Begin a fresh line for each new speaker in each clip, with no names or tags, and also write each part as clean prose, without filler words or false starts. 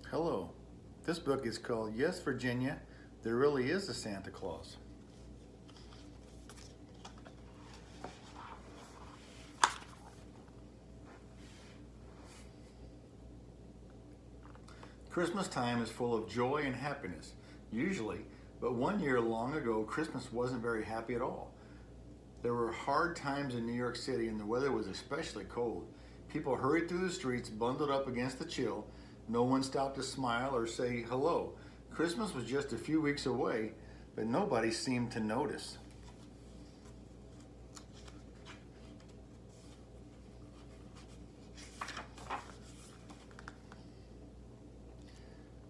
Hello. This book is called Yes, Virginia, There Really Is a Santa Claus. Christmas time is full of joy and happiness, usually, but one year long ago, Christmas wasn't very happy at all. There were hard times in New York City and the weather was especially cold. People hurried through the streets, bundled up against the chill. No one stopped to smile or say hello. Christmas was just a few weeks away, but nobody seemed to notice.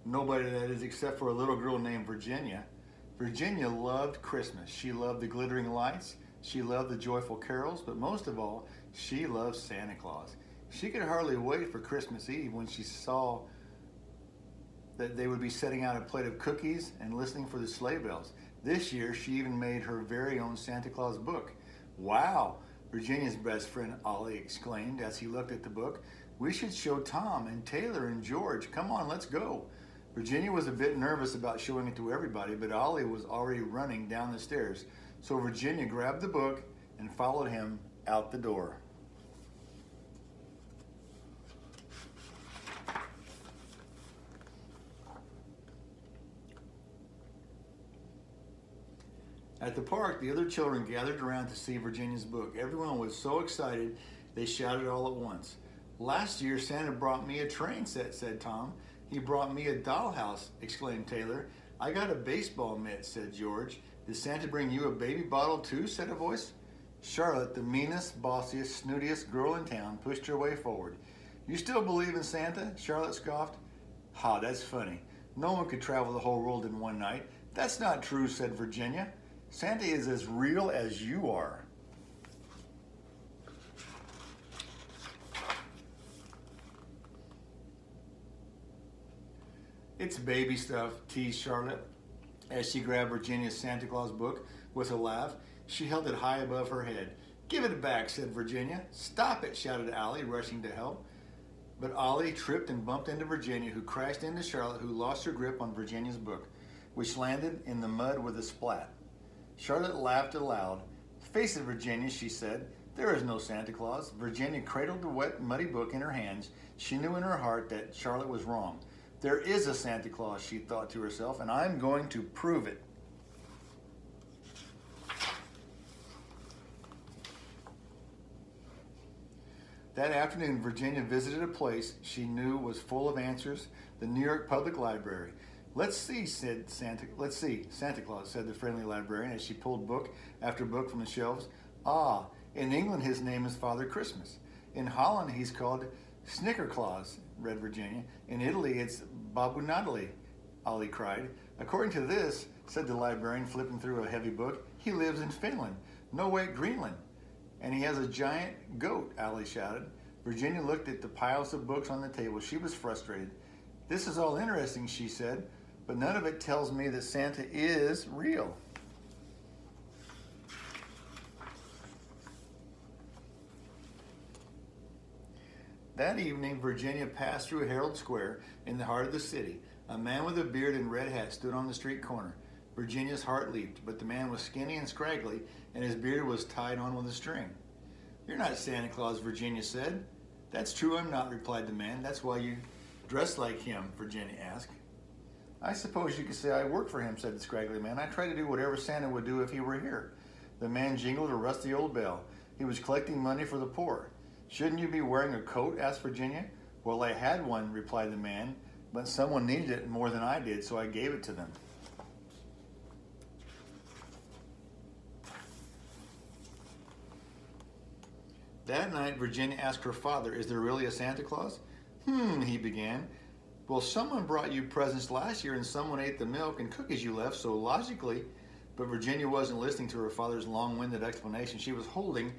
Nobody, that is, except for a little girl named Virginia. Virginia loved Christmas. She loved the glittering lights. She loved the joyful carols, but most of all, she loved Santa Claus. She could hardly wait for Christmas Eve when she saw that they would be setting out a plate of cookies and listening for the sleigh bells. This year, she even made her very own Santa Claus book. Wow, Virginia's best friend Ollie exclaimed as he looked at the book. We should show Tom and Taylor and George. Come on, let's go. Virginia was a bit nervous about showing it to everybody, but Ollie was already running down the stairs. So Virginia grabbed the book and followed him out the door. At the park, the other children gathered around to see Virginia's book. Everyone was so excited, they shouted all at once. Last year, Santa brought me a train set, said Tom. He brought me a dollhouse, exclaimed Taylor. I got a baseball mitt, said George. Did Santa bring you a baby bottle too, said a voice. Charlotte, the meanest, bossiest, snootiest girl in town, pushed her way forward. You still believe in Santa? Charlotte scoffed. Ha, that's funny. No one could travel the whole world in one night. That's not true, said Virginia. Santa is as real as you are. It's baby stuff, teased Charlotte as she grabbed Virginia's Santa Claus book with a laugh. She held it high above her head. Give it back, said Virginia. Stop it, shouted Ollie, rushing to help. But Ollie tripped and bumped into Virginia, who crashed into Charlotte, who lost her grip on Virginia's book, which landed in the mud with a splat. Charlotte laughed aloud. Face it, Virginia, she said. There is no Santa Claus. Virginia cradled the wet, muddy book in her hands. She knew in her heart that Charlotte was wrong. There is a Santa Claus, she thought to herself, and I'm going to prove it. That afternoon, Virginia visited a place she knew was full of answers, the New York Public Library. Let's see, Santa Claus, said the friendly librarian as she pulled book after book from the shelves. Ah, in England his name is Father Christmas. In Holland he's called Snickerclaus, read Virginia. In Italy it's Babu Natali, Ollie cried. According to this, said the librarian, flipping through a heavy book, he lives in Finland. No, wait, Greenland. And he has a giant goat, Ollie shouted. Virginia looked at the piles of books on the table. She was frustrated. This is all interesting, she said, but none of it tells me that Santa is real. That evening, Virginia passed through Herald Square in the heart of the city. A man with a beard and red hat stood on the street corner. Virginia's heart leaped, but the man was skinny and scraggly, and his beard was tied on with a string. You're not Santa Claus, Virginia said. That's true, I'm not, replied the man. That's why you dress like him, Virginia asked. I suppose you could say I work for him, said the scraggly man. I try to do whatever Santa would do if he were here. The man jingled a rusty old bell. He was collecting money for the poor. Shouldn't you be wearing a coat? Asked Virginia. Well, I had one, replied the man, but someone needed it more than I did, so I gave it to them. That night, Virginia asked her father, is there really a Santa Claus? He began. Well, someone brought you presents last year and someone ate the milk and cookies you left, so logically, but Virginia wasn't listening to her father's long-winded explanation. She was holding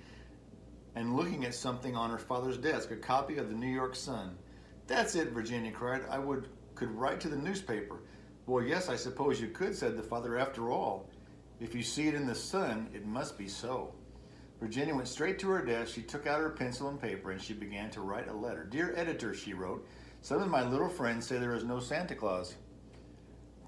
and looking at something on her father's desk, a copy of the New York Sun. That's it, Virginia cried. I could write to the newspaper. Well, yes, I suppose you could, said the father. After all, if you see it in the Sun, it must be so. Virginia went straight to her desk. She took out her pencil and paper and she began to write a letter. Dear editor, she wrote, Some of my little friends say there is no Santa Claus.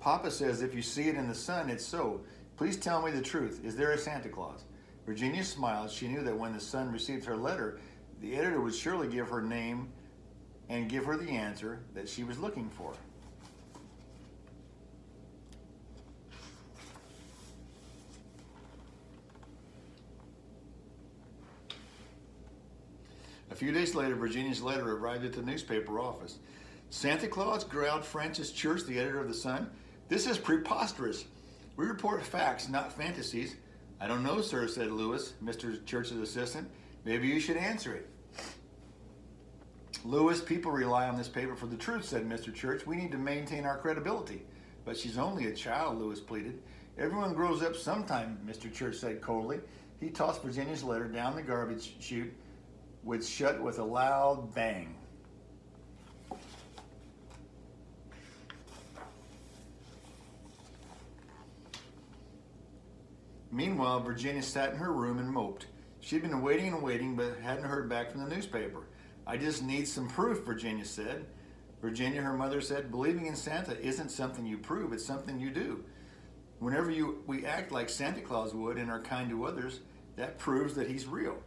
Papa says if you see it in the sun, it's so. Please tell me the truth. Is there a Santa Claus? Virginia smiled. She knew that when the son received her letter, the editor would surely give her name and give her the answer that she was looking for. A few days later, Virginia's letter arrived at the newspaper office. Santa Claus, growled Francis Church, the editor of the Sun. This is preposterous. We report facts, not fantasies. I don't know, sir, said Lewis, Mr. Church's assistant. Maybe you should answer it. Lewis, people rely on this paper for the truth, said Mr. Church. We need to maintain our credibility. But she's only a child, Lewis pleaded. Everyone grows up sometime, Mr. Church said coldly. He tossed Virginia's letter down the garbage chute, which shut with a loud bang. Meanwhile, Virginia sat in her room and moped. She'd been waiting and waiting, but hadn't heard back from the newspaper. I just need some proof, Virginia said. Virginia, her mother said, believing in Santa isn't something you prove, it's something you do. Whenever we act like Santa Claus would and are kind to others, that proves that he's real.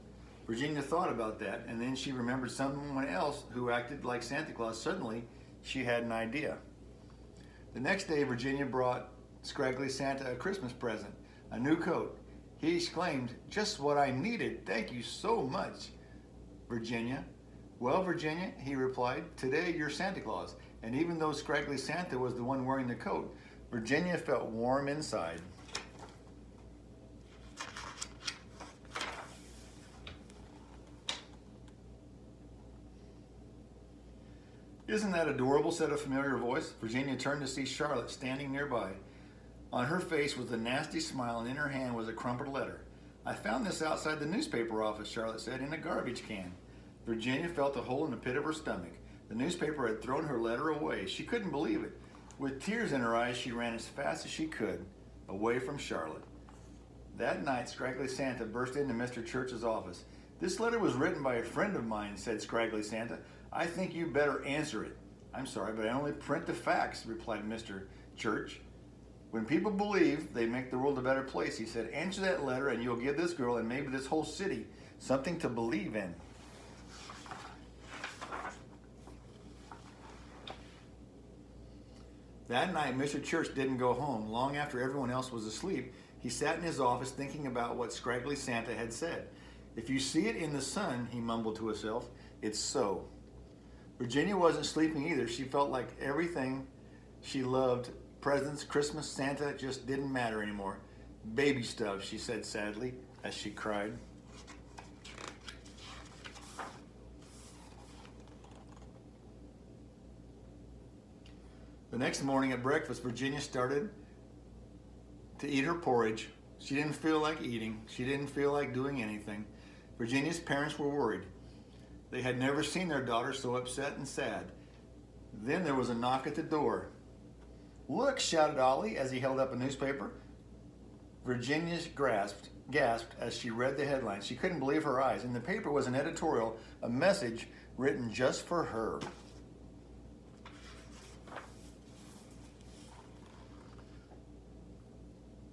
Virginia thought about that, and then she remembered someone else who acted like Santa Claus. Suddenly, she had an idea. The next day, Virginia brought Scraggly Santa a Christmas present, a new coat. He exclaimed, just what I needed. Thank you so much, Virginia. Well, Virginia, he replied, today you're Santa Claus. And even though Scraggly Santa was the one wearing the coat, Virginia felt warm inside. Isn't that adorable, said a familiar voice. Virginia turned to see Charlotte standing nearby. On her face was a nasty smile, and in her hand was a crumpled letter. I found this outside the newspaper office, Charlotte said, in a garbage can. Virginia felt a hole in the pit of her stomach. The newspaper had thrown her letter away. She couldn't believe it. With tears in her eyes, she ran as fast as she could, away from Charlotte. That night, Scraggly Santa burst into Mr. Church's office. This letter was written by a friend of mine, said Scraggly Santa. I think you better answer it. I'm sorry, but I only print the facts, replied Mr. Church. When people believe, they make the world a better place, he said. Answer that letter and you'll give this girl and maybe this whole city something to believe in. That night, Mr. Church didn't go home. Long after everyone else was asleep, he sat in his office thinking about what Scraggly Santa had said. If you see it in the sun, he mumbled to himself, it's so. Virginia wasn't sleeping either. She felt like everything she loved, presents, Christmas, Santa, just didn't matter anymore. Baby stuff, she said sadly as she cried. The next morning at breakfast, Virginia started to eat her porridge. She didn't feel like eating. She didn't feel like doing anything. Virginia's parents were worried. They had never seen their daughter so upset and sad. Then there was a knock at the door. Look, shouted Ollie as he held up a newspaper. Virginia gasped as she read the headline. She couldn't believe her eyes. In the paper was an editorial, a message written just for her.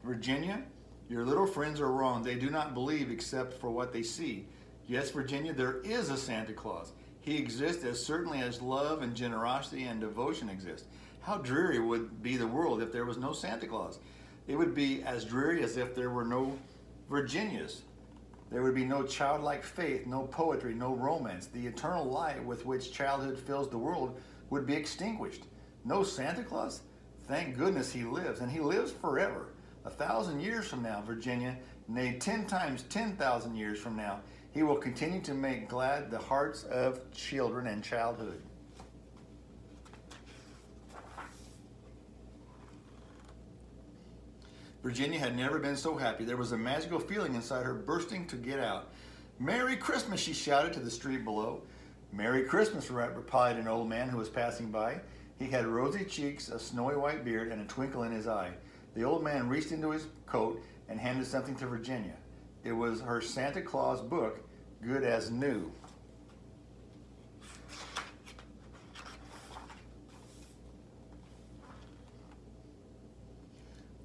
Virginia, your little friends are wrong. They do not believe except for what they see. Yes, Virginia, there is a Santa Claus. He exists as certainly as love and generosity and devotion exist. How dreary would be the world if there was no Santa Claus? It would be as dreary as if there were no Virginias. There would be no childlike faith, no poetry, no romance. The eternal light with which childhood fills the world would be extinguished. No Santa Claus? Thank goodness he lives, and he lives forever. 1,000 years from now, Virginia, nay, 10 times 10,000 years from now, he will continue to make glad the hearts of children and childhood. Virginia had never been so happy. There was a magical feeling inside her bursting to get out. Merry Christmas, she shouted to the street below. Merry Christmas, replied an old man who was passing by. He had rosy cheeks, a snowy white beard, and a twinkle in his eye. The old man reached into his coat and handed something to Virginia. It was her Santa Claus book, good as new.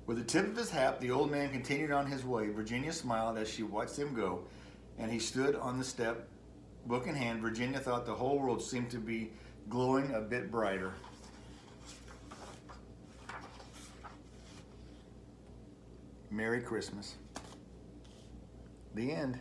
With the tip of his hat, the old man continued on his way. Virginia smiled as she watched him go, and he stood on the step, book in hand. Virginia thought the whole world seemed to be glowing a bit brighter. Merry Christmas. The end.